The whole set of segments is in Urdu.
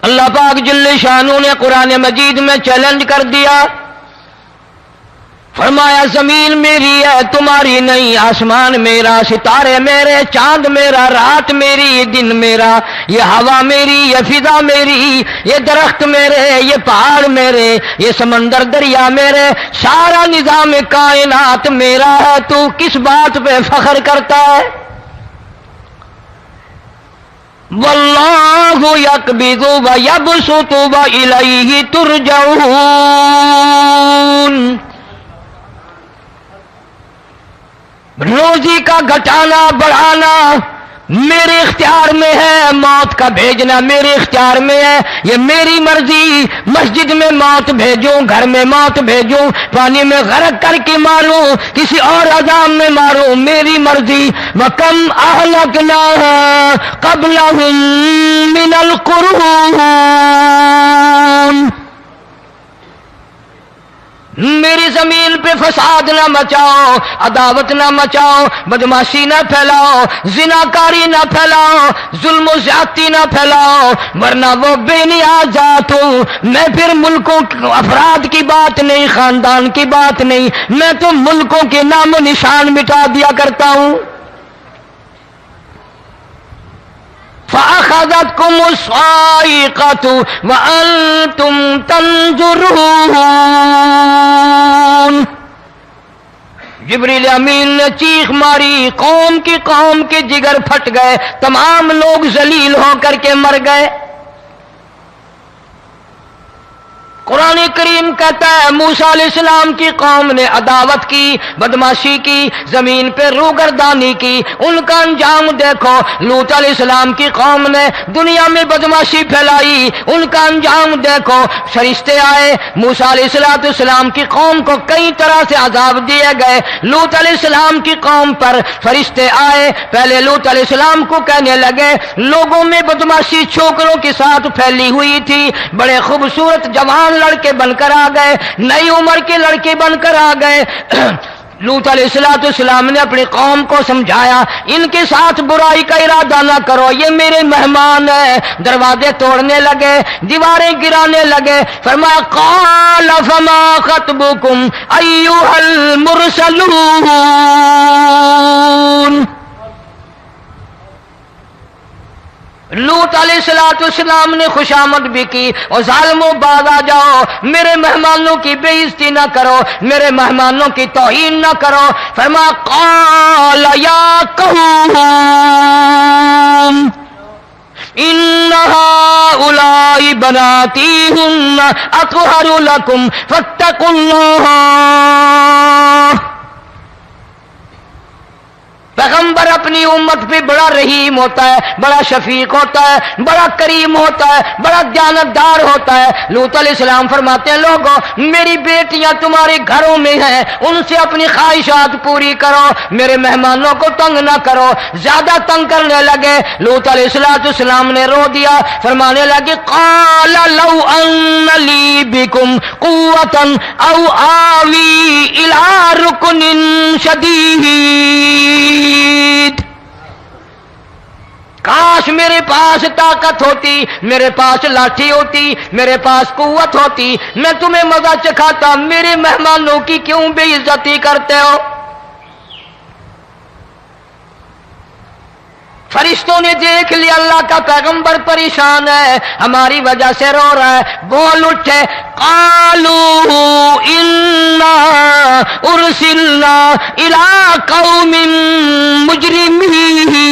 اللہ پاک جل شانہ نے قرآن مجید میں چیلنج کر دیا، فرمایا زمین میری ہے تمہاری نہیں، آسمان میرا، ستارے میرے، چاند میرا، رات میری، دن میرا، یہ ہوا میری، یہ فضا میری، یہ درخت میرے، یہ پہاڑ میرے، یہ سمندر دریا میرے، سارا نظام کائنات میرا ہے، تو کس بات پہ فخر کرتا ہے؟ واللہ یقبض ویبسط والیہ ترجعون، روزی کا گھٹانا بڑھانا میرے اختیار میں ہے، موت کا بھیجنا میرے اختیار میں ہے، یہ میری مرضی، مسجد میں موت بھیجوں، گھر میں موت بھیجوں، پانی میں غرق کر کے ماروں، کسی اور عذاب میں ماروں، میری مرضی۔ وَكَمْ أَهْلَكْنَا قَبْلَهُم مِّنَ الْقُرُونِ، میری زمین پہ فساد نہ مچاؤ، عداوت نہ مچاؤ، بدماشی نہ پھیلاؤ، زناکاری نہ پھیلاؤ، ظلم و زیادتی نہ پھیلاؤ، ورنہ وہ بے نیاز ذات ہوں، میں پھر ملکوں افراد کی بات نہیں، خاندان کی بات نہیں، میں تو ملکوں کے نام و نشان مٹا دیا کرتا ہوں۔ فَأَخَذَتْكُمُ الصَّاعِقَةُ وَأَنْتُمْ تَنْظُرُونَ، جبریل امین نے چیخ ماری، قوم کے جگر پھٹ گئے، تمام لوگ ذلیل ہو کر کے مر گئے۔ قرآن کریم کہتا ہے موسیٰ علیہ السلام کی قوم نے عداوت کی، بدماشی کی، زمین پہ روگردانی کی، ان کا انجام دیکھو۔ لوط علیہ السلام کی قوم نے دنیا میں بدماشی پھیلائی، ان کا انجام دیکھو۔ فرشتے آئے، موسیٰ علیہ السلام کی قوم کو کئی طرح سے عذاب دیے گئے۔ لوط علیہ السلام کی قوم پر فرشتے آئے، پہلے لوط علیہ السلام کو کہنے لگے، لوگوں میں بدماشی چھوکروں کے ساتھ پھیلی ہوئی تھی، بڑے خوبصورت جوان لڑکے بن کر آ گئے، نئی عمر کے لڑکے بن کر آ گئے۔ لوط علیہ السلام نے اپنی قوم کو سمجھایا، ان کے ساتھ برائی کا ارادہ نہ کرو، یہ میرے مہمان ہیں۔ دروازے توڑنے لگے، دیواریں گرانے لگے، فرمایا قال فما خطبکم ایھا المرسلون، لوط علیہ السلام نے خوشامد بھی کی، اور ظالموں باز آ جاؤ، میرے مہمانوں کی بے عزتی نہ کرو، میرے مہمانوں کی توہین نہ کرو۔ فرمایا قال یا قوم ان هؤلاء بناتی ہن اطہر لکم فاتقوا اللہ، پیغمبر اپنی امت پہ بڑا رحیم ہوتا ہے، بڑا شفیق ہوتا ہے، بڑا کریم ہوتا ہے، بڑا دیانتدار ہوتا ہے۔ لوط علیہ السلام فرماتے ہیں لوگوں میری بیٹیاں تمہارے گھروں میں ہیں، ان سے اپنی خواہشات پوری کرو، میرے مہمانوں کو تنگ نہ کرو۔ زیادہ تنگ کرنے لگے، لوط علیہ السلام نے رو دیا، فرمانے لگے قال لو ان لی بکم قوة او آوی الی رکن شدید، کاش میرے پاس طاقت ہوتی، میرے پاس لاٹھی ہوتی، میرے پاس قوت ہوتی، میں تمہیں مزہ چکھاتا، میرے مہمانوں کی کیوں بے عزتی کرتے ہو؟ فرشتوں نے دیکھ لیا اللہ کا پیغمبر پریشان ہے، ہماری وجہ سے رو رہا ہے، بول اٹھے قالوا انا ارسلنا الى قوم مجرمین،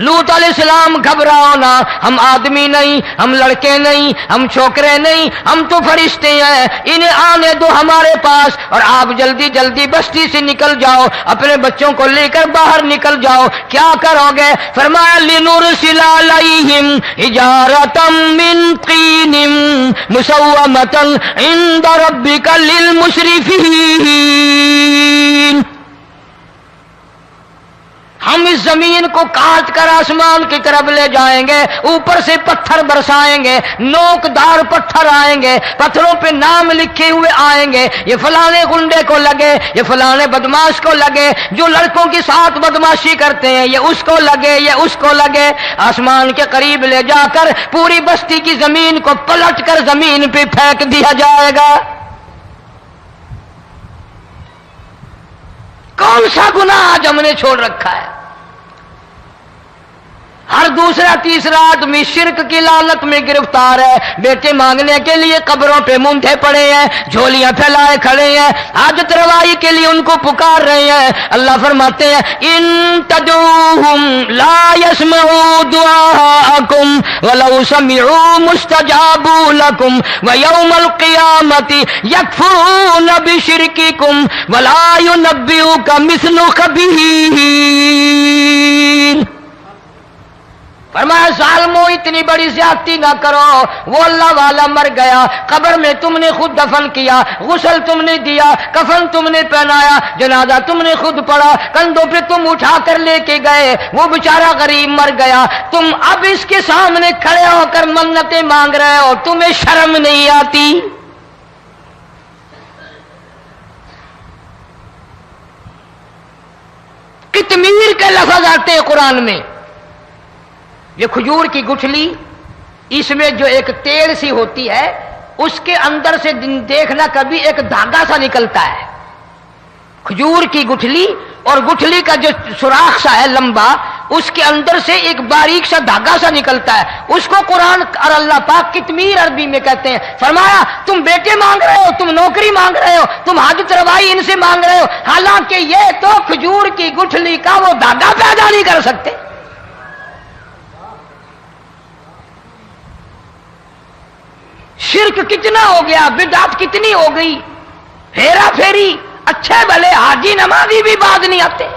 لوط علیہ السلام گھبراؤ نہ، ہم آدمی نہیں، ہم لڑکے نہیں، ہم چھوکرے نہیں، ہم تو فرشتے ہیں، انہیں آنے دو ہمارے پاس، اور آپ جلدی جلدی بستی سے نکل جاؤ، اپنے بچوں کو لے کر باہر نکل جاؤ۔ کیا کرو گے؟ فرمایا لنرسل علیہم حجارۃ من طین مسومۃ عند ربک للمسرفین، ہم اس زمین کو کاٹ کر آسمان کی طرف لے جائیں گے، اوپر سے پتھر برسائیں گے، نوکدار پتھر آئیں گے، پتھروں پہ نام لکھے ہوئے آئیں گے، یہ فلانے گنڈے کو لگے، یہ فلانے بدماش کو لگے، جو لڑکوں کے ساتھ بدماشی کرتے ہیں یہ اس کو لگے، یہ اس کو لگے۔ آسمان کے قریب لے جا کر پوری بستی کی زمین کو پلٹ کر زمین پہ پھینک دیا جائے گا۔ کون سا گناہ آج ہم نے چھوڑ رکھا ہے؟ ہر دوسرا تیسرا آدمی شرک کی لعنت میں گرفتار ہے، بیٹے مانگنے کے لیے قبروں پہ مونٹھے پڑے ہیں، جھولیاں پھیلائے کھڑے ہیں، حاجت روائی کے لیے ان کو پکار رہے ہیں۔ اللہ فرماتے ہیں ان تدعوہم لا يسمعوا دعاءکم ولو سمعوا مستجابوا لکم ویوم القیامۃ یکفرون بشرککم ولا ینبئک مثل خبیر۔ فرمایا ظالموں اتنی بڑی زیادتی نہ کرو، وہ اللہ والا مر گیا، قبر میں تم نے خود دفن کیا، غسل تم نے دیا، کفن تم نے پہنایا، جنازہ تم نے خود پڑھا، کندھوں پہ تم اٹھا کر لے کے گئے، وہ بیچارہ غریب مر گیا، تم اب اس کے سامنے کھڑے ہو کر منتیں مانگ رہے ہو، تمہیں شرم نہیں آتی؟ کتمیر کے لفظ آتے ہیں قرآن میں۔ یہ کھجور کی گٹھلی، اس میں جو ایک تیل سی ہوتی ہے، اس کے اندر سے دیکھنا کبھی ایک دھاگا سا نکلتا ہے۔ کھجور کی گٹھلی، اور گٹھلی کا جو سوراخ سا ہے لمبا، اس کے اندر سے ایک باریک سا دھاگا سا نکلتا ہے، اس کو قرآن اور اللہ پاک کتمیر عربی میں کہتے ہیں۔ فرمایا تم بیٹے مانگ رہے ہو، تم نوکری مانگ رہے ہو، تم حاجت روائی ان سے مانگ رہے ہو، حالانکہ یہ تو کھجور کی گٹھلی کا وہ دھاگا پیدا نہیں کر سکتے۔ شرک کتنا ہو گیا، بدعت کتنی ہو گئی، ہیرا پھیری، اچھے بھلے حاجی نمازی بھی بعد نہیں آتے۔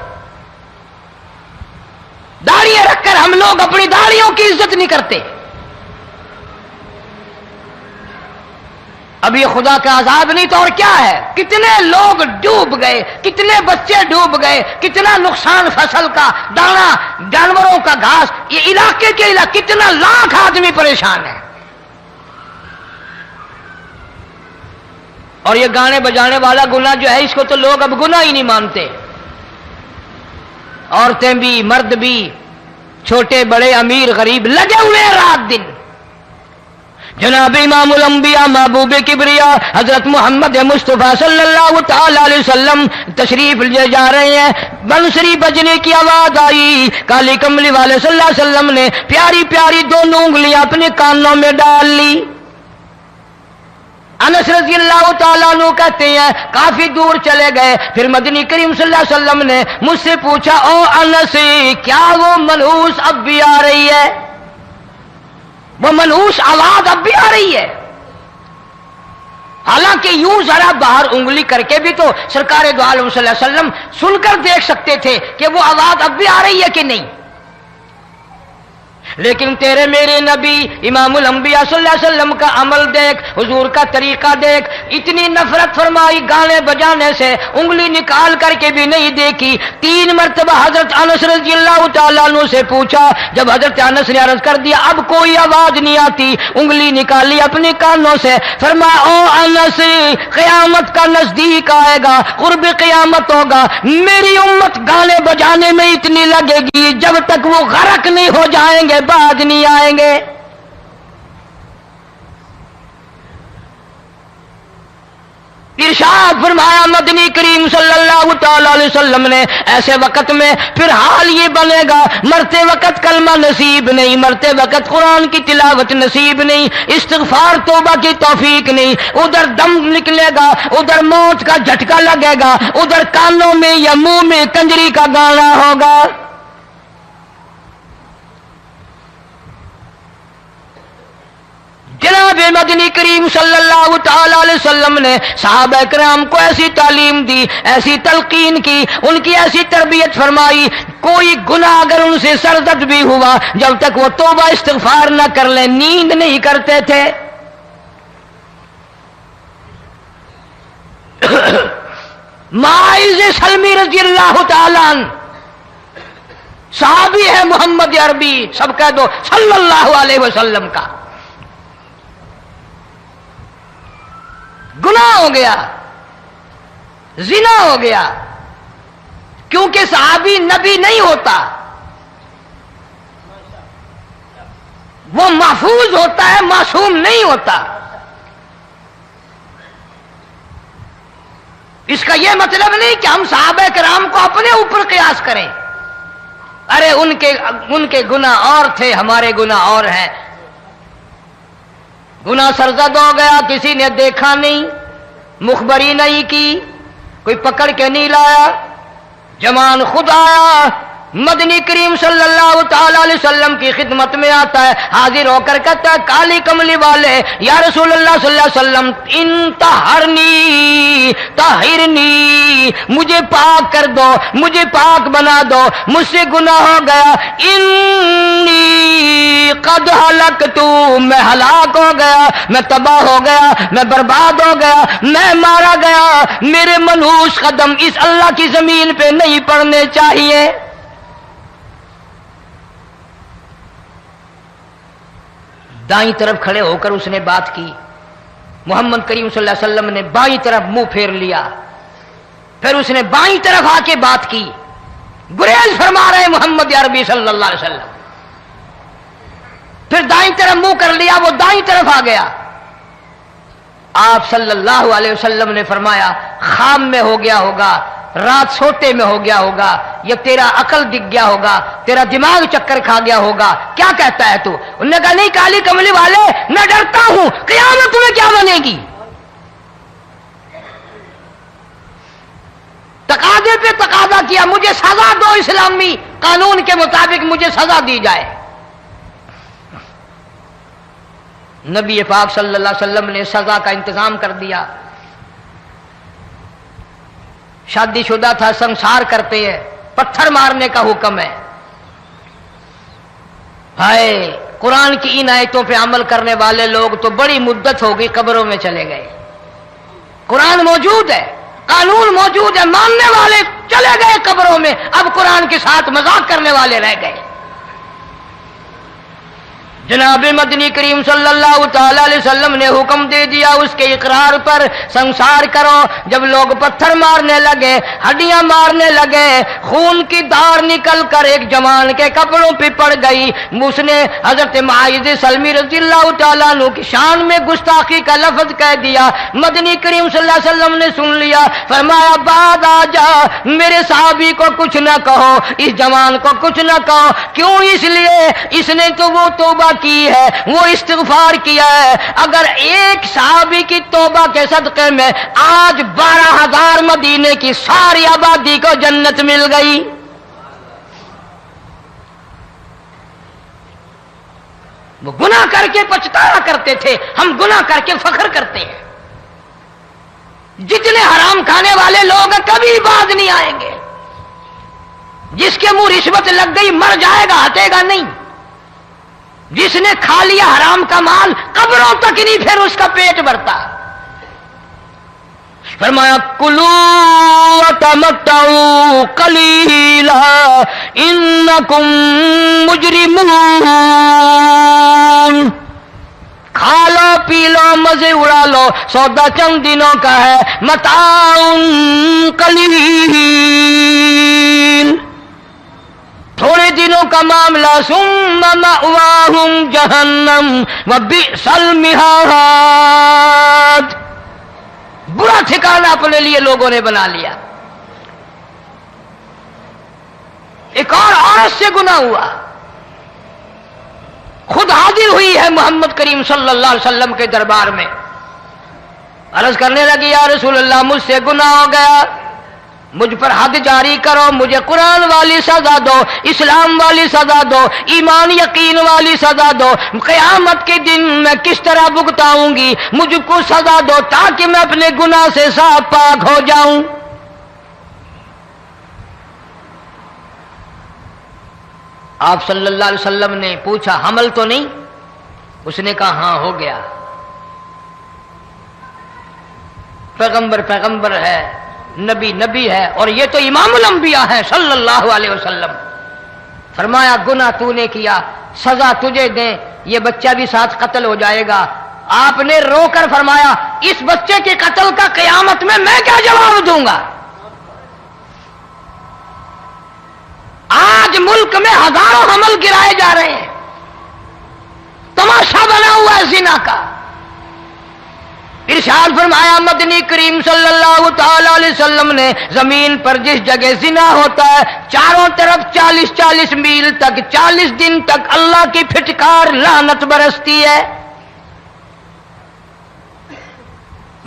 داڑیاں رکھ کر ہم لوگ اپنی داڑیوں کی عزت نہیں کرتے۔ اب یہ خدا کا عذاب نہیں تو اور کیا ہے؟ کتنے لوگ ڈوب گئے، کتنے بچے ڈوب گئے، کتنا نقصان فصل کا، دانا، جانوروں کا گھاس، یہ علاقے کے علاقے کتنا لاکھ آدمی پریشان ہے۔ اور یہ گانے بجانے والا گناہ جو ہے، اس کو تو لوگ اب گناہ ہی نہیں مانتے۔ عورتیں بھی، مرد بھی، چھوٹے بڑے، امیر غریب، لگے ہوئے رات دن۔ جناب امام الانبیاء محبوب کبریا حضرت محمد مصطفیٰ صلی اللہ تعالی علیہ وسلم تشریف لے جا رہے ہیں، بنسری بجنے کی آواز آئی، کالی کملی والے صلی اللہ علیہ وسلم نے پیاری پیاری دونوں انگلیاں اپنے کانوں میں ڈال لی۔ انس رضی اللہ تعالیٰ عنہ کہتے ہیں کافی دور چلے گئے، پھر مدنی کریم صلی اللہ علیہ وسلم نے مجھ سے پوچھا او انس، کیا وہ منحوس اب بھی آ رہی ہے؟ وہ منحوس آواز اب بھی آ رہی ہے؟ حالانکہ یوں ذرا باہر انگلی کر کے بھی تو سرکار دو عالم صلی اللہ علیہ وسلم سن کر دیکھ سکتے تھے کہ وہ آواز اب بھی آ رہی ہے کہ نہیں۔ لیکن تیرے میرے نبی امام الانبیاء صلی اللہ علیہ وسلم کا عمل دیکھ، حضور کا طریقہ دیکھ، اتنی نفرت فرمائی گانے بجانے سے، انگلی نکال کر کے بھی نہیں دیکھی۔ 3 مرتبہ حضرت انس رضی اللہ تعالیٰ عنہ سے پوچھا، جب حضرت انس نے عرض کر دیا اب کوئی آواز نہیں آتی، انگلی نکالی اپنے کانوں سے، فرمایا او انس، قیامت کا نزدیک آئے گا، قرب قیامت ہوگا، میری امت گانے بجانے میں اتنی لگے گی جب تک وہ غرق نہیں ہو جائیں گے بعد نہیں آئیں گے۔ ارشاد فرمایا مدنی کریم صلی اللہ تعالی علیہ وسلم نے ایسے وقت میں پھر حال یہ بنے گا، مرتے وقت کلمہ نصیب نہیں، مرتے وقت قرآن کی تلاوت نصیب نہیں، استغفار توبہ کی توفیق نہیں، ادھر دم نکلے گا، ادھر موت کا جھٹکا لگے گا، ادھر کانوں میں یا منہ میں کنجری کا گانا ہوگا۔ جناب مدنی کریم صلی اللہ تعالی علیہ وسلم نے صحابہ کرام کو ایسی تعلیم دی، ایسی تلقین کی، ان کی ایسی تربیت فرمائی، کوئی گناہ اگر ان سے سرزد بھی ہوا جب تک وہ توبہ استغفار نہ کر لیں نیند نہیں کرتے تھے۔ معاذ سلمی رضی اللہ تعالی عنہ صحابی ہے محمد عربی، سب کہہ دو صلی اللہ علیہ وسلم کا، گناہ ہو گیا، زنا ہو گیا، کیونکہ صحابی نبی نہیں ہوتا، وہ محفوظ ہوتا ہے، معصوم نہیں ہوتا۔ اس کا یہ مطلب نہیں کہ ہم صحابہ کرام کو اپنے اوپر قیاس کریں، ارے ان کے گناہ اور تھے، ہمارے گناہ اور ہیں۔ گناہ سرزد ہو گیا، کسی نے دیکھا نہیں، مخبری نہیں کی، کوئی پکڑ کے نہیں لایا، جمان خود آیا، مدنی کریم صلی اللہ تعالی علیہ وسلم کی خدمت میں آتا ہے، حاضر ہو کر کہتا ہے کالی کملی والے یا رسول اللہ صلی اللہ علیہ وسلم انتہرنی طہرنی، مجھے پاک کر دو، مجھے پاک بنا دو، مجھ سے گناہ ہو گیا، انی قد ہلکت، میں ہلاک ہو گیا، میں تباہ ہو گیا، میں برباد ہو گیا، میں مارا گیا، میرے منحوس قدم اس اللہ کی زمین پہ نہیں پڑنے چاہیے۔ دائیں طرف کھڑے ہو کر اس نے بات کی، محمد کریم صلی اللہ علیہ وسلم نے بائیں طرف منہ پھیر لیا، پھر اس نے بائیں طرف آ کے بات کی، گریز فرما رہے محمد عربی صلی اللہ علیہ وسلم، پھر دائیں طرف منہ کر لیا، وہ دائیں طرف آ گیا۔ آپ صلی اللہ علیہ وسلم نے فرمایا خواب میں ہو گیا ہوگا، رات سوتے میں ہو گیا ہوگا، یا تیرا عقل دکھ گیا ہوگا، تیرا دماغ چکر کھا گیا ہوگا، کیا کہتا ہے تو؟ انہوں نے کہا نہیں کالی کملی والے، میں ڈرتا ہوں قیامت تمہیں کیا بنے گی، تقاضے پہ تقاضا کیا، مجھے سزا دو، اسلامی قانون کے مطابق مجھے سزا دی جائے۔ نبی پاک صلی اللہ علیہ وسلم نے سزا کا انتظام کر دیا۔ شادی شدہ تھا، سنسار کرتے ہیں، پتھر مارنے کا حکم ہے۔ ہائے قرآن کی ان آیتوں پہ عمل کرنے والے لوگ تو بڑی مدت ہو گئی قبروں میں چلے گئے۔ قرآن موجود ہے، قانون موجود ہے، ماننے والے چلے گئے قبروں میں، اب قرآن کے ساتھ مذاق کرنے والے رہ گئے۔ جناب مدنی کریم صلی اللہ تعالی علیہ وسلم نے حکم دے دیا اس کے اقرار پر سنسار کرو۔ جب لوگ پتھر مارنے لگے، ہڈیاں مارنے لگے، خون کی دھار نکل کر ایک جوان کے کپڑوں پہ پڑ گئی، اس نے حضرت معاذ سلمی رضی اللہ تعالیٰ عنہ کی شان میں گستاخی کا لفظ کہہ دیا۔ مدنی کریم صلی اللہ علیہ وسلم نے سن لیا، فرمایا بعد آ جا، میرے صحابی کو کچھ نہ کہو، اس جوان کو کچھ نہ کہو۔ کیوں؟ اس لیے اس نے تو وہ توبہ کی ہے، وہ استغفار کیا ہے۔ اگر ایک صحابی کی توبہ کے صدقے میں آج 12,000 مدینے کی ساری آبادی کو جنت مل گئی۔ وہ گناہ کر کے پچھتایا کرتے تھے، ہم گناہ کر کے فخر کرتے ہیں۔ جتنے حرام کھانے والے لوگ کبھی باز نہیں آئیں گے۔ جس کے منہ رشوت لگ گئی مر جائے گا، ہٹے گا نہیں۔ جس نے کھا لیا حرام کا مال قبروں تک نہیں پھر اس کا پیٹ بھرتا۔ فرمایا کلو وتمتعوا قلیلا انکم مجرمون، کھا لو پی لو مزے اڑا لو، سودا چند دنوں کا ہے، متاع قلیل، تھوڑے دنوں کا معاملہ، ثم مأواہم جہنم وبئس المہاد، برا ٹھکانہ اپنے لیے لوگوں نے بنا لیا۔ ایک اور عورت سے گناہ ہوا، خود حاضر ہوئی ہے محمد کریم صلی اللہ علیہ وسلم کے دربار میں، عرض کرنے لگی یا رسول اللہ مجھ سے گناہ ہو گیا، مجھ پر حد جاری کرو، مجھے قرآن والی سزا دو، اسلام والی سزا دو، ایمان یقین والی سزا دو، قیامت کے دن میں کس طرح بھگتاؤں گی، مجھ کو سزا دو تاکہ میں اپنے گناہ سے صاف پاک ہو جاؤں۔ آپ صلی اللہ علیہ وسلم نے پوچھا حمل تو نہیں؟ اس نے کہا ہاں ہو گیا۔ پیغمبر ہے، نبی ہے، اور یہ تو امام الانبیاء ہے صلی اللہ علیہ وسلم۔ فرمایا گناہ تو نے کیا، سزا تجھے دیں، یہ بچہ بھی ساتھ قتل ہو جائے گا۔ آپ نے رو کر فرمایا اس بچے کے قتل کا قیامت میں کیا جواب دوں گا؟ آج ملک میں ہزاروں حمل گرائے جا رہے ہیں، تماشا بنا ہوا ہے زنا کا۔ ارشاد فرمایا مدنی کریم صلی اللہ تعالی علیہ وسلم نے زمین پر جس جگہ زنا ہوتا ہے چاروں طرف 40 میل تک 40 دن تک اللہ کی پھٹکار لعنت برستی ہے۔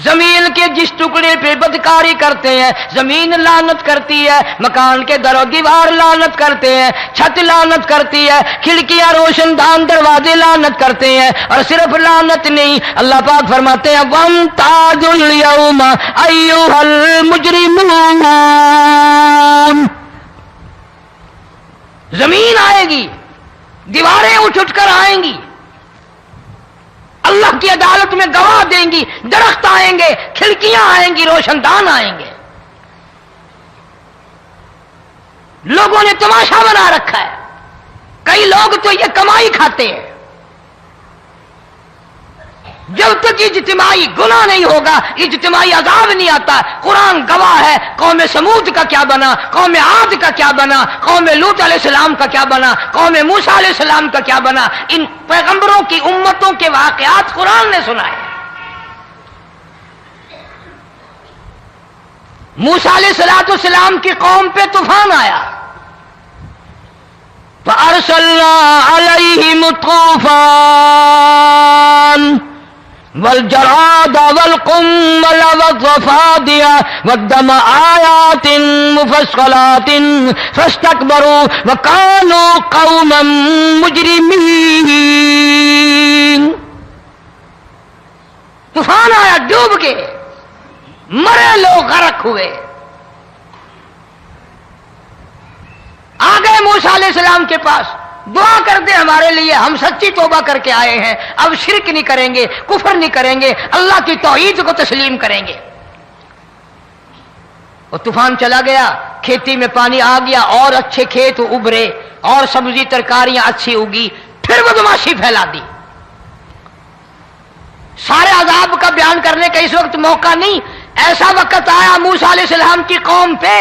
زمین کے جس ٹکڑے پہ بدکاری کرتے ہیں زمین لعنت کرتی ہے، مکان کے در و دیوار لعنت کرتے ہیں، چھت لعنت کرتی ہے، کھڑکیاں روشن دان دروازے لعنت کرتے ہیں، اور صرف لعنت نہیں، اللہ پاک فرماتے ہیں وَامْتَازُوا الْيَوْمَ أَيُّهَا الْمُجْرِمُونَ۔ زمین آئے گی، دیواریں اٹھ کر آئیں گی، اللہ کی عدالت میں گواہ دیں گی، درخت آئیں گے، کھڑکیاں آئیں گی، روشن دان آئیں گے۔ لوگوں نے تماشا بنا رکھا ہے، کئی لوگ تو یہ کمائی کھاتے ہیں۔ جب تک اجتماعی گناہ نہیں ہوگا اجتماعی عذاب نہیں آتا۔ قرآن گواہ ہے، قوم سمود کا کیا بنا، قوم عاد کا کیا بنا، قوم لوط علیہ السلام کا کیا بنا، قوم موسیٰ علیہ السلام کا کیا بنا۔ ان پیغمبروں کی امتوں کے واقعات قرآن نے سنائے۔ موسیٰ علیہ السلام کی قوم پہ طوفان آیا، فَأَرْسَلْنَا عَلَيْهِمُ الطُّوفَانَ والجراد والقمل والضفادع والدم آيات مفصلات فاستكبروا وكانوا قوما مجرمين۔ طوفان آیا، ڈوب گئے، مرے لوگ، غرق ہوئے۔ آ گئے موسیٰ علیہ السلام کے پاس، دعا کر دے ہمارے لیے، ہم سچی توبہ کر کے آئے ہیں، اب شرک نہیں کریں گے، کفر نہیں کریں گے، اللہ کی توحید کو تسلیم کریں گے۔ وہ طوفان چلا گیا، کھیتی میں پانی آ گیا، اور اچھے کھیت ابھرے، اور سبزی ترکاریاں اچھی اگی، پھر بدماشی پھیلا دی۔ سارے عذاب کا بیان کرنے کا اس وقت موقع نہیں، ایسا وقت آیا موسیٰ علیہ السلام کی قوم پہ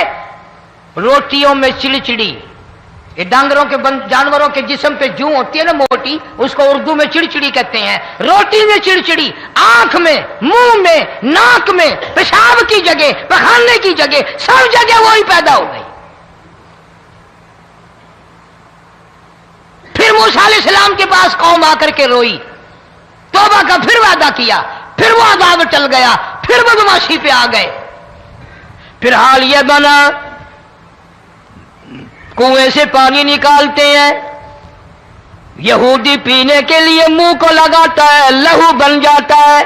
روٹیوں میں چڑچڑی، یہ ڈانگروں کے جانوروں کے جسم پہ جوں ہوتی ہے نا موٹی، اس کو اردو میں چڑچڑی کہتے ہیں۔ روٹی میں چڑچڑی، آنکھ میں، منہ میں، ناک میں، پیشاب کی جگہ، پخانے کی جگہ، سب جگہ وہی پیدا ہو گئی۔ پھر موسیٰ علیہ السلام کے پاس قوم آ کر کے روئی، توبہ کا پھر وعدہ کیا، پھر وہ عذاب ٹل گیا، پھر بدماشی پہ آ گئے۔ پھر حال یہ بنا کنویں سے پانی نکالتے ہیں، یہودی پینے کے لیے منہ کو لگاتا ہے، لہو بن جاتا ہے۔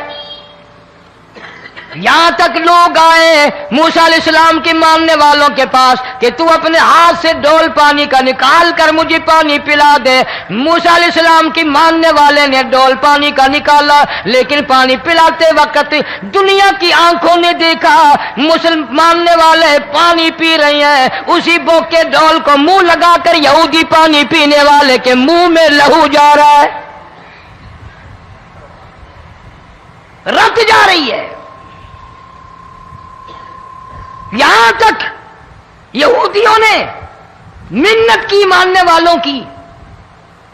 یہاں تک لوگ آئے موسیٰ علیہ السلام کے ماننے والوں کے پاس کہ تو اپنے ہاتھ سے ڈول پانی کا نکال کر مجھے پانی پلا دے۔ موسیٰ علیہ السلام کی ماننے والے نے ڈول پانی کا نکالا، لیکن پانی پلاتے وقت دنیا کی آنکھوں نے دیکھا ماننے والے پانی پی رہے ہیں، اسی بوک کے ڈول کو منہ لگا کر یہودی پانی پینے والے کے منہ میں لہو جا رہا ہے، رت جا رہی ہے۔ یہاں تک یہودیوں نے منت کی ماننے والوں کی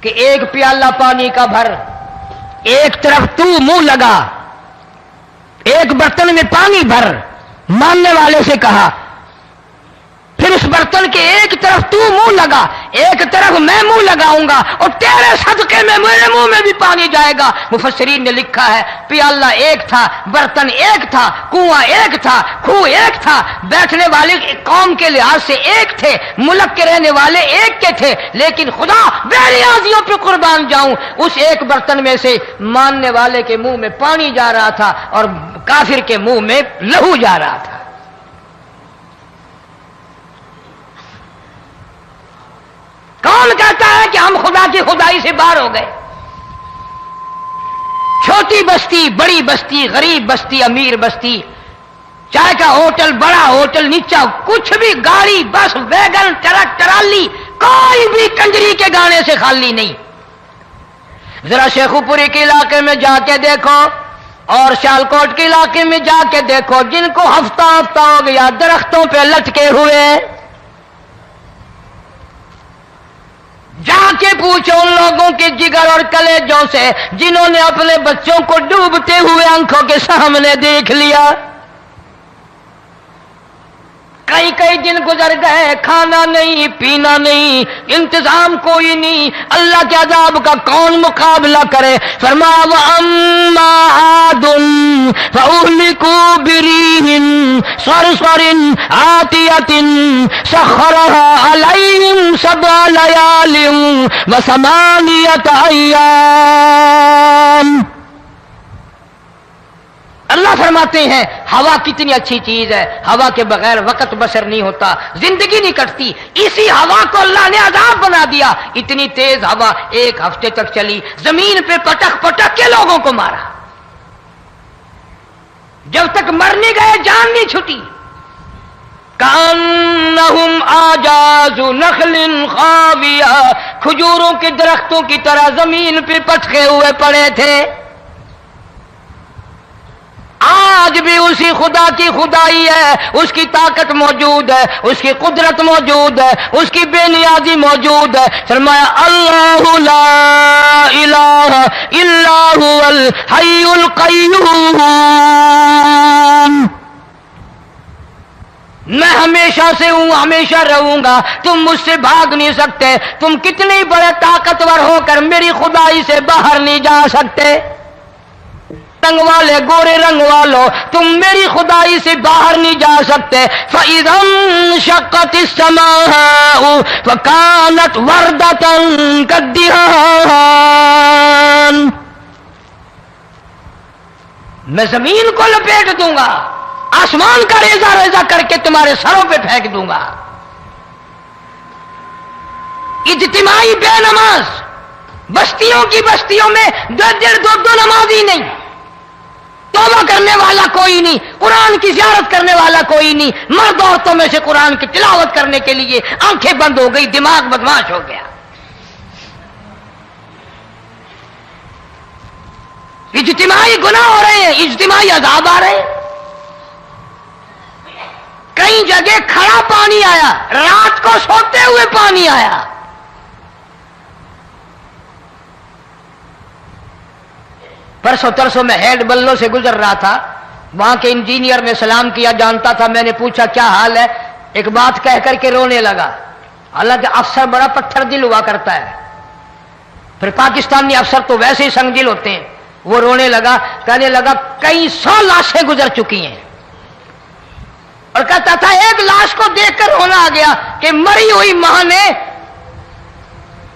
کہ ایک پیالہ پانی کا بھر، ایک طرف تو منہ لگا، ایک برتن میں پانی بھر، ماننے والے سے کہا، پھر اس برتن کے ایک طرف تو منہ لگا، ایک طرف میں منہ لگاؤں گا، اور تیرے صدقے میں میرے منہ میں بھی پانی جائے گا۔ مفسرین نے لکھا ہے پیالہ ایک تھا، برتن ایک تھا، کنواں ایک تھا، کھو ایک تھا، بیٹھنے والے قوم کے لحاظ سے ایک تھے، ملک کے رہنے والے ایک کے تھے، لیکن خدا بے نیازیوں پہ قربان جاؤں، اس ایک برتن میں سے ماننے والے کے منہ میں پانی جا رہا تھا اور کافر کے منہ میں لہو جا رہا تھا۔ کون کہتا ہے کہ ہم خدا کی خدائی سے باہر ہو گئے؟ چھوٹی بستی، بڑی بستی، غریب بستی، امیر بستی، چائے کا ہوٹل، بڑا ہوٹل، نیچا کچھ بھی، گاڑی، بس، ویگن، ٹرک، ٹرالی، کوئی بھی کنجری کے گانے سے خالی نہیں. ذرا شیخو پوری کے علاقے میں جا کے دیکھو اور سیالکوٹ کے علاقے میں جا کے دیکھو جن کو ہفتہ ہفتہ ہو گیا درختوں پہ لٹکے ہوئے، جا کے پوچھو ان لوگوں کے جگر اور کلیجوں سے جنہوں نے اپنے بچوں کو ڈوبتے ہوئے آنکھوں کے سامنے دیکھ لیا. کئی کئی دن گزر گئے، کھانا نہیں پینا نہیں، انتظام کوئی نہیں، اللہ کے عذاب کا کون مقابلہ کرے؟ فرمایا وَأَمَّا عَادٌ فَأُهْلِكُوا بِرِيحٍ صَرْصَرٍ عَاتِيَةٍ سَخَّرَهَا عَلَيْهِمْ 7 لَيَالٍ و8 أَيَّامٍ. اللہ فرماتے ہیں ہوا کتنی اچھی چیز ہے، ہوا کے بغیر وقت بسر نہیں ہوتا، زندگی نہیں کٹتی. اسی ہوا کو اللہ نے عذاب بنا دیا. اتنی تیز ہوا 1 ہفتے تک چلی، زمین پہ پٹک پٹک کے لوگوں کو مارا. جب تک مر نہیں گئے جان نہیں چھٹی. کأنہم اعجاز نخل خاویہ، کھجوروں کے درختوں کی طرح زمین پہ پٹکے ہوئے پڑے تھے. آج بھی اسی خدا کی خدائی ہے، اس کی طاقت موجود ہے، اس کی قدرت موجود ہے، اس کی بے نیازی موجود ہے. فرمایا اللہ لا الہ الا هو الحی القیوم. میں ہمیشہ سے ہوں، ہمیشہ رہوں گا، تم مجھ سے بھاگ نہیں سکتے. تم کتنے بڑے طاقتور ہو کر میری خدائی سے باہر نہیں جا سکتے. رنگ والے، گورے رنگ والو، تم میری خدائی سے باہر نہیں جا سکتے. فَإِذَا انشَقَّتِ السَّمَاءُ فَكَانَتْ وَرْدَةً كَالدِّهَانِ. میں زمین کو لپیٹ دوں گا، آسمان کا ریزہ ریزہ کر کے تمہارے سروں پہ پھینک دوں گا. اجتماعی بے نماز، بستیوں کی بستیوں میں 2 نمازی نہیں، توبہ کرنے والا کوئی نہیں، قرآن کی زیارت کرنے والا کوئی نہیں. مرد عورتوں میں سے قرآن کی تلاوت کرنے کے لیے آنکھیں بند ہو گئی، دماغ بدماش ہو گیا. اجتماعی گناہ ہو رہے ہیں، اجتماعی عذاب آ رہے ہیں. کئی جگہ کھڑا پانی آیا، رات کو سوتے ہوئے پانی آیا. پرسوں ترسوں میں ہیڈ بلوں سے گزر رہا تھا، وہاں کے انجینئر نے سلام کیا، جانتا تھا. میں نے پوچھا کیا حال ہے؟ ایک بات کہہ کر کے رونے لگا. حالانکہ افسر بڑا پتھر دل ہوا کرتا ہے، پھر پاکستانی افسر تو ویسے ہی سنگ دل ہوتے ہیں. وہ رونے لگا، کہنے لگا کئی 100 لاشیں گزر چکی ہیں، اور کہتا تھا ایک لاش کو دیکھ کر رونا آ گیا کہ مری ہوئی ماں نے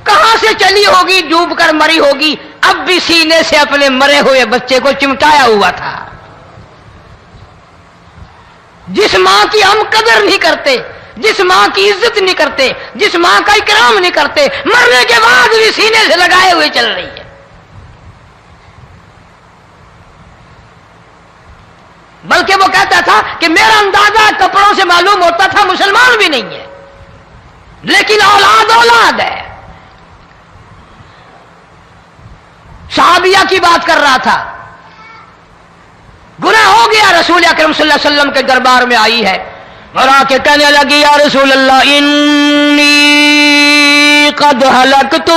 کہاں سے چلی ہوگی، ڈوب کر مری ہوگی، اب بھی سینے سے اپنے مرے ہوئے بچے کو چمٹایا ہوا تھا. جس ماں کی ہم قدر نہیں کرتے، جس ماں کی عزت نہیں کرتے، جس ماں کا اکرام نہیں کرتے، مرنے کے بعد بھی سینے سے لگائے ہوئے چل رہی ہے. بلکہ وہ کہتا تھا کہ میرا اندازہ کپڑوں سے معلوم ہوتا تھا مسلمان بھی نہیں ہے، لیکن اولاد اولاد ہے. صحابیہ کی بات کر رہا تھا، گناہ ہو گیا، رسول اکرم صلی اللہ علیہ وسلم کے دربار میں آئی ہے اور آ کے کہنے لگی یا رسول اللہ انی قد ہلکت،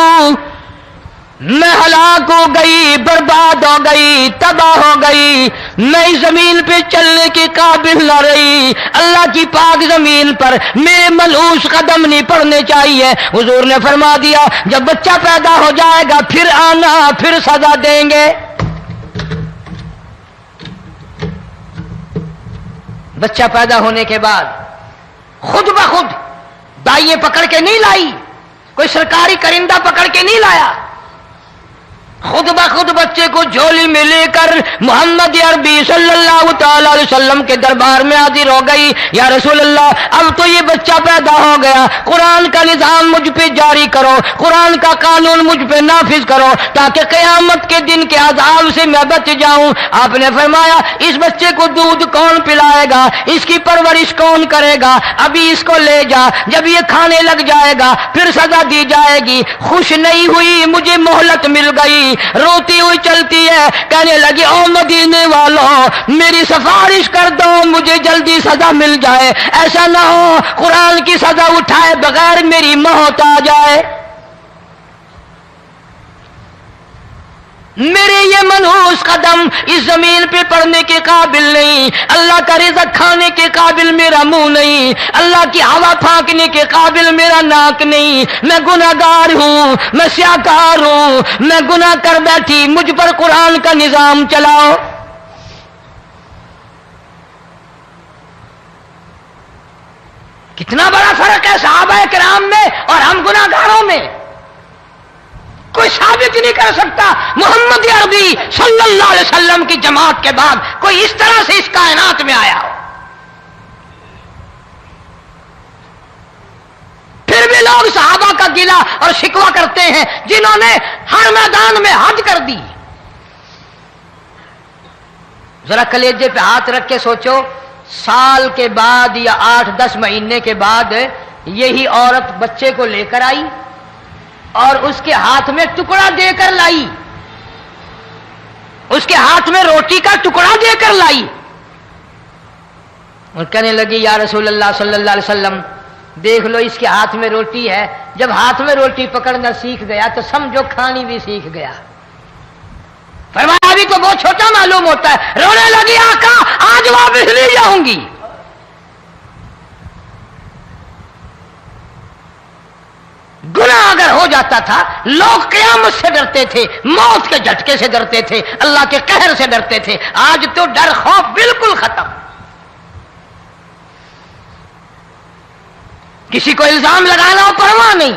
میں ہلاک ہو گئی، برباد ہو گئی، تباہ ہو گئی، میں اس زمین پہ چلنے کے قابل نہ رہی. اللہ کی پاک زمین پر میرے ملعوس قدم نہیں پڑنے چاہیے. حضور نے فرما دیا جب بچہ پیدا ہو جائے گا پھر آنا، پھر سزا دیں گے. بچہ پیدا ہونے کے بعد خود بخود دائیں پکڑ کے نہیں لائی، کوئی سرکاری کرندہ پکڑ کے نہیں لایا، خود بخود بچے کو جھولی میں لے کر محمد عربی صلی اللہ تعالی علیہ وسلم کے دربار میں حاضر ہو گئی. یا رسول اللہ، اب تو یہ بچہ پیدا ہو گیا، قرآن کا نظام مجھ پہ جاری کرو، قرآن کا قانون مجھ پہ نافذ کرو تاکہ قیامت کے دن کے عذاب سے میں بچ جاؤں. آپ نے فرمایا اس بچے کو دودھ کون پلائے گا، اس کی پرورش کون کرے گا، ابھی اس کو لے جا، جب یہ کھانے لگ جائے گا پھر سزا دی جائے گی. خوش نہیں ہوئی، مجھے مہلت مل گئی، روتی ہوئی چلتی ہے، کہنے لگی او مدینے والوں میری سفارش کر دو، مجھے جلدی سزا مل جائے، ایسا نہ ہو قرآن کی سزا اٹھائے بغیر میری موت آ جائے. میرے یہ منحوس قدم اس زمین پہ پڑنے کے قابل نہیں، اللہ کا رزق کھانے کے قابل میرا منہ نہیں، اللہ کی ہوا پھانکنے کے قابل میرا ناک نہیں، میں گناہگار ہوں، میں سیاکار ہوں، میں گناہ کر بیٹھی، مجھ پر قرآن کا نظام چلاؤ. کتنا بڑا فرق ہے صحابہ کرام میں اور ہم گناہگاروں میں. کوئی ثابت نہیں کر سکتا محمد عربی صلی اللہ علیہ وسلم کی جماعت کے بعد کوئی اس طرح سے اس کائنات میں آیا ہو. پھر بھی لوگ صحابہ کا گلہ اور شکوہ کرتے ہیں جنہوں نے ہر میدان میں حج کر دی. ذرا کلیجے پہ ہاتھ رکھ کے سوچو، سال کے بعد یا 8-10 مہینے کے بعد یہی عورت بچے کو لے کر آئی اور اس کے ہاتھ میں ٹکڑا دے کر لائی، اس کے ہاتھ میں روٹی کا ٹکڑا دے کر لائی اور کہنے لگی یا رسول اللہ صلی اللہ علیہ وسلم دیکھ لو اس کے ہاتھ میں روٹی ہے. جب ہاتھ میں روٹی پکڑنا سیکھ گیا تو سمجھو کھانی بھی سیکھ گیا. فرمایا ابھی تو بہت چھوٹا معلوم ہوتا ہے. رونے لگی آقا آج واپس لے جاؤں گی. گناہ اگر ہو جاتا تھا لوگ قیامت سے ڈرتے تھے، موت کے جھٹکے سے ڈرتے تھے، اللہ کے قہر سے ڈرتے تھے. آج تو ڈر خوف بالکل ختم. کسی کو الزام لگانا ہو پرواہ نہیں،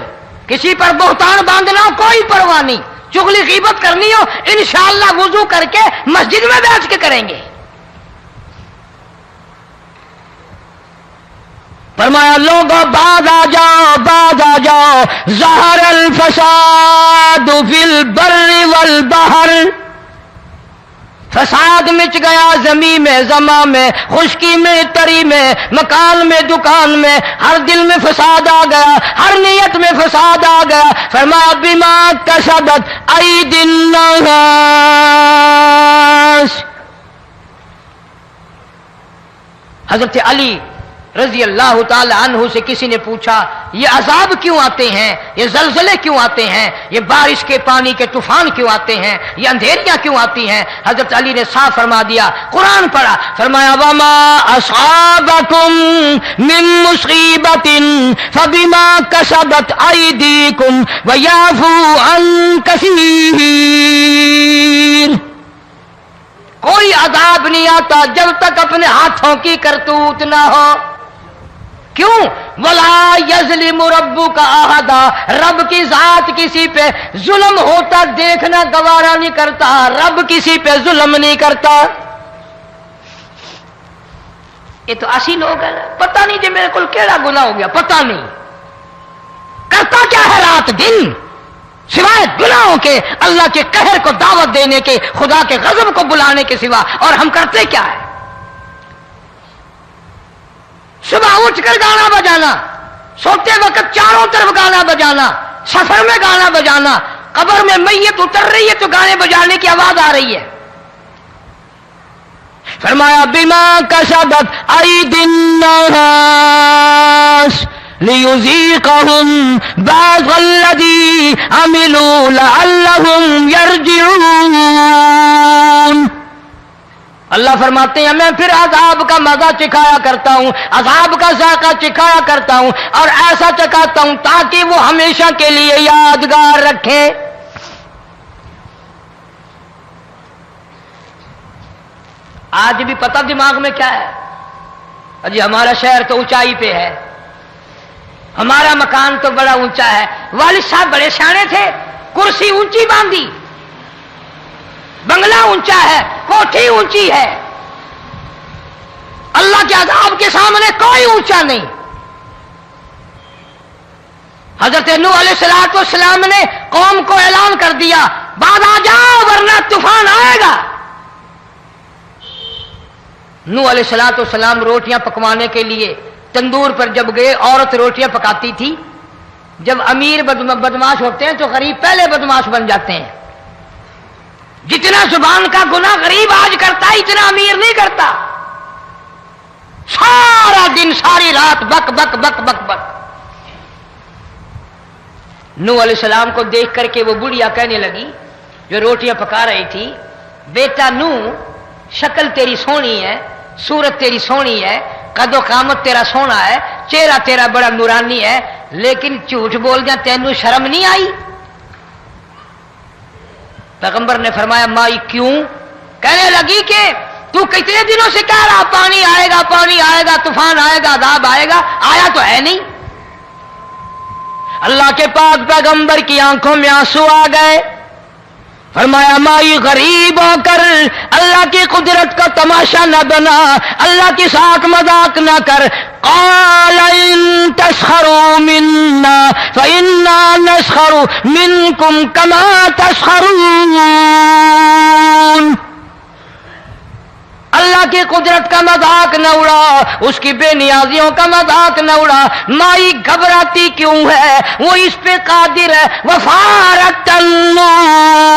کسی پر بہتان باندھنا ہو کوئی پرواہ نہیں، چغلی غیبت کرنی ہو انشاءاللہ وضو کر کے مسجد میں بیٹھ کے کریں گے. فرمایا لوگوں بعد آ جاؤ ظہر الفساد فی البر والبحر. فساد مچ گیا زمین میں، زماں میں، خشکی میں، تری میں، مکان میں، دکان میں، ہر دل میں فساد آ گیا، ہر نیت میں فساد آ گیا. فرمایا بما کسبت ایدی الناس. حضرت علی رضی اللہ تعالی عنہ سے کسی نے پوچھا یہ عذاب کیوں آتے ہیں، یہ زلزلے کیوں آتے ہیں، یہ بارش کے پانی کے طوفان کیوں آتے ہیں، یہ اندھیریاں کیوں آتی ہیں؟ حضرت علی نے صاف فرما دیا، قرآن پڑھا، فرمایا وما اصابکم من مصیبت فبما کسبت ایدیکم ویعفو عن کثیر. کوئی عذاب نہیں آتا جب تک اپنے ہاتھوں کی کرتوت نہ ہو. کیوں؟ ولا یظلم ربک احدا. رب کی ذات کسی پہ ظلم ہوتا دیکھنا گوارا نہیں کرتا، رب کسی پہ ظلم نہیں کرتا. یہ تو ایسی لوگ ہیں پتہ نہیں جی میرے کو کیڑا گناہ ہو گیا، پتہ نہیں کرتا کیا ہے رات دن سوائے گناہوں کے، اللہ کے قہر کو دعوت دینے کے، خدا کے غضب کو بلانے کے سوا. اور ہم کرتے کیا ہے؟ صبح اٹھ کر گانا بجانا، سوتے وقت چاروں طرف گانا بجانا، سفر میں گانا بجانا، قبر میں میت اتر رہی ہے تو گانے بجانے کی آواز آ رہی ہے. فرمایا بما کسبت ایدی الناس لیذیقہم بعض الذی عملوا لعلہم یرجعون. اللہ فرماتے ہیں میں پھر عذاب کا مزہ چکھایا کرتا ہوں، عذاب کا ذائقہ چکھایا کرتا ہوں اور ایسا چکھاتا ہوں تاکہ وہ ہمیشہ کے لیے یادگار رکھے. آج بھی پتہ دماغ میں کیا ہے؟ جی ہمارا شہر تو اونچائی پہ ہے، ہمارا مکان تو بڑا اونچا ہے. والد صاحب بڑے سیانے تھے، کرسی اونچی باندھی، بنگلہ اونچا ہے، کوٹھی اونچی ہے، اللہ کے عذاب کے سامنے کوئی اونچا نہیں۔ حضرت نوح علیہ السلام نے قوم کو اعلان کر دیا، بعد آ جاؤ ورنہ طوفان آئے گا۔ نوح علیہ السلام روٹیاں پکوانے کے لیے تندور پر جب گئے، عورت روٹیاں پکاتی تھی۔ جب امیر بدماش ہوتے ہیں تو غریب پہلے بدماش بن جاتے ہیں۔ جتنا زبان کا گناہ غریب آج کرتا ہے اتنا امیر نہیں کرتا۔ سارا دن ساری رات بک بک بک بک بک۔ نوح علیہ السلام کو دیکھ کر کے وہ بڑھیا کہنے لگی جو روٹیاں پکا رہی تھی، بیٹا نوح، شکل تیری سونی ہے، صورت تیری سونی ہے، قد و قامت تیرا سونا ہے، چہرہ تیرا بڑا نورانی ہے، لیکن جھوٹ بول جا تینوں شرم نہیں آئی؟ پیغمبر نے فرمایا مائی کیوں؟ کہنے لگی کہ تو کتنے دنوں سے کہہ رہا پانی آئے گا، پانی آئے گا، طوفان آئے گا، عذاب آئے گا، آیا تو ہے نہیں۔ اللہ کے پاک پیغمبر کی آنکھوں میں آنسو آ گئے، فرمایا مائی غریب ہو کر اللہ کی قدرت کا تماشا نہ بنا، اللہ کے ساتھ مذاق نہ کر۔ قال ان تسخروا منا فإنا نسخر منكم كما تسخرون۔ اللہ کی قدرت کا مذاق نہ اڑا، اس کی بے نیازیوں کا مذاق نہ اڑا۔ مائی گھبراتی کیوں ہے؟ وہ اس پہ قادر ہے۔ وفارت النور،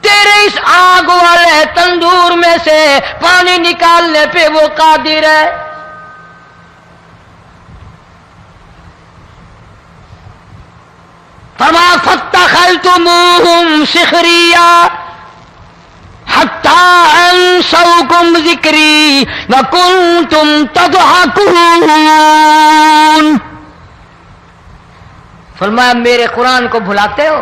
تیرے اس آگ والے تندور میں سے پانی نکالنے پہ وہ قادر ہے۔ فما فاتخذتموہم سخریا حتی انسوکم ذکری وکنتم تضحکون۔ فرمایا میرے قرآن کو بھلاتے ہو،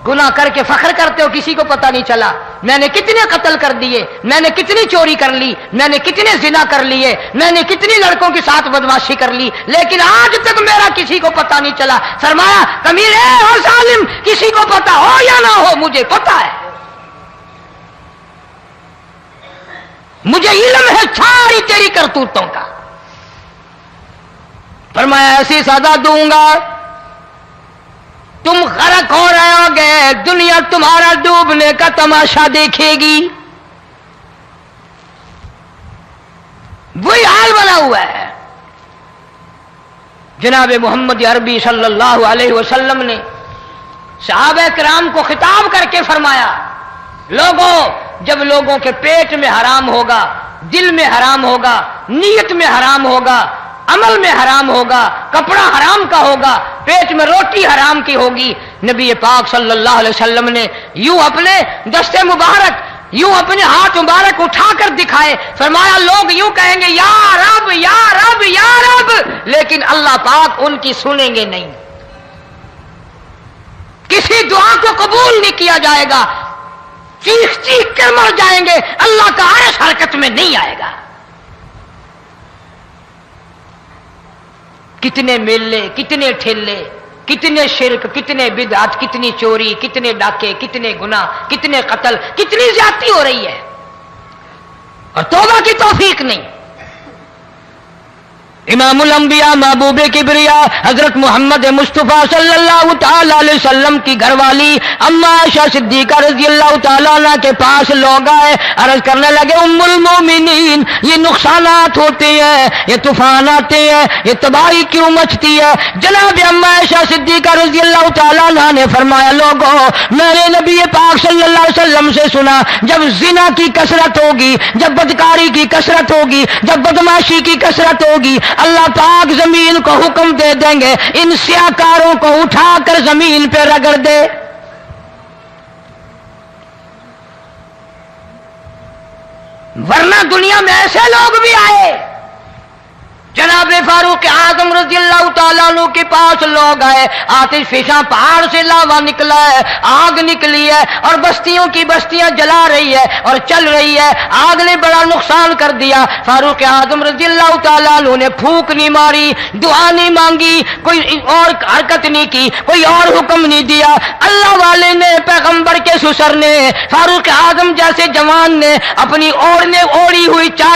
گناہ کر کے فخر کرتے ہو، کسی کو پتہ نہیں چلا میں نے کتنے قتل کر دیے، میں نے کتنی چوری کر لی، میں نے کتنے زنا کر لیے، میں نے کتنی لڑکوں کے ساتھ بدماشی کر لی، لیکن آج تک میرا کسی کو پتہ نہیں چلا۔ فرمایا کمینے اور ظالم، کسی کو پتہ ہو یا نہ ہو مجھے پتہ ہے، مجھے علم ہے ساری تیری کرتوتوں کا۔ فرمایا ایسی سزا دوں گا تم غرق ہو رہے ہو گے، دنیا تمہارا ڈوبنے کا تماشا دیکھے گی۔ وہی حال بنا ہوا ہے۔ جناب محمد عربی صلی اللہ علیہ وسلم نے صحابہ کرام کو خطاب کر کے فرمایا، لوگوں، جب لوگوں کے پیٹ میں حرام ہوگا، دل میں حرام ہوگا، نیت میں حرام ہوگا، عمل میں حرام ہوگا، کپڑا حرام کا ہوگا، پیٹ میں روٹی حرام کی ہوگی، نبی پاک صلی اللہ علیہ وسلم نے یوں اپنے دست مبارک، یوں اپنے ہاتھ مبارک اٹھا کر دکھائے، فرمایا لوگ یوں کہیں گے یا رب یا رب یا رب، لیکن اللہ پاک ان کی سنیں گے نہیں، کسی دعا کو قبول نہیں کیا جائے گا، چیخ چیخ کر مر جائیں گے، اللہ کا عرش حرکت میں نہیں آئے گا۔ کتنے میلے، کتنے ٹھیلے، کتنے شرک، کتنے بدعت، کتنی چوری، کتنے ڈاکے، کتنے گناہ، کتنے قتل، کتنی زیادتی ہو رہی ہے اور توبہ کی توفیق نہیں۔ امام الانبیاء محبوب کبریا حضرت محمد مصطفیٰ صلی اللہ تعالی علیہ وسلم کی گھر والی اما عائشہ صدیقہ رضی اللہ تعالیٰ عنہ کے پاس لوگ آئے، عرض کرنے لگے ام المومنین، یہ نقصانات ہوتے ہیں، یہ طوفان آتے ہیں، یہ تباہی کیوں مچتی ہے؟ جناب اما عائشہ صدیقہ رضی اللہ تعالیٰ عنہ نے فرمایا لوگوں، میں نے نبی پاک صلی اللہ علیہ وسلم سے سنا جب زنا کی کثرت ہوگی، جب بدکاری کی کثرت ہوگی، جب بدماشی کی کثرت ہوگی، اللہ پاک زمین کو حکم دے دیں گے ان سیاکاروں کو اٹھا کر زمین پہ رگڑ دے۔ ورنہ دنیا میں ایسے لوگ بھی آئے جناب فاروق اعظم رضی اللہ تعالیٰ عنہ کے پاس لوگ آئے، آتش فشاں پہاڑ سے لاوا نکلا ہے، آگ نکلی ہے اور بستیوں کی بستیاں جلا رہی ہے اور چل رہی ہے، آگ نے بڑا نقصان کر دیا۔ فاروق اعظم رضی اللہ تعالیٰ عنہ نے پھونک نہیں ماری، دعا نہیں مانگی، کوئی اور حرکت نہیں کی، کوئی اور حکم نہیں دیا۔ اللہ والے نے، پیغمبر کے سسر نے، فاروق اعظم جیسے جوان نے اپنی اوڑھی ہوئی